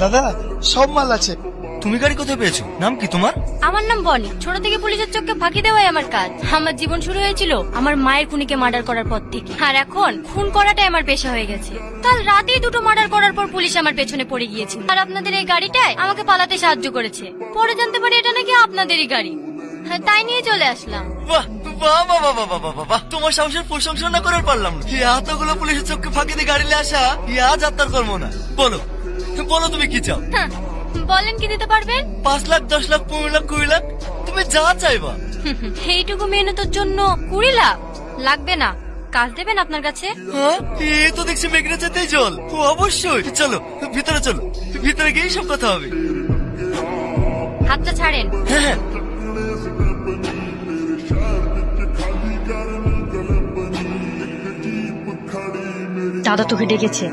দাদা সব মাল আছে। তুমি গাড়ি কোথায় পেয়েছো? নাম কি তোমার? আমার নাম বনি। ছোট থেকে পুলিশের চোখকে ফাঁকি দেওয়াই আমার কাজ। আমার জীবন শুরু হয়েছিল আমার মায়ের খুনিকে মার্ডার করার পর থেকে, আর এখন খুন করাটাই আমার পেশা হয়ে গেছে। কাল রাতেই দুটো মার্ডার করার পর পুলিশ আমার পেছনে পড়ে গিয়েছে, আর আপনাদের এই গাড়িটাই আমাকে পালাতে সাহায্য করেছে। পরে জানতে পারি এটা নাকি আপনাদেরই গাড়ি। হ্যাঁ, তাই নিয়ে চলে আসলাম। বাহ বাহ বাহ বাহ বাহ বাহ বাহ বাহ, তোমার সাহসের প্রশংসা না করার পারলাম না। এতগুলো পুলিশের চোখকে ফাঁকি দিয়ে গাড়ি নিয়ে আসা আজ আপনার কর্ম না। বলো বলো তুমি কি চাও? হ্যাঁ, বলেন কি দিতে পারবেন? 5 লাখ, 10 লাখ, 15 লাখ, 20 লাখ, তুমি যা চাইবা। এইটুকু মেহনতের জন্য 20 লাখ লাগবে না। কাজ দেবেন আপনার কাছে? হ্যাঁ, এ তো দেখছি মেঘনা যেতেই জল। ও অবশ্যই, চলো ভিতরে চলো, ভিতরে গিয়ে সব কথা হবে। হাতটা ছাড়েন। হ্যাঁ হ্যাঁ। দাদা তোকে ডেকেছে।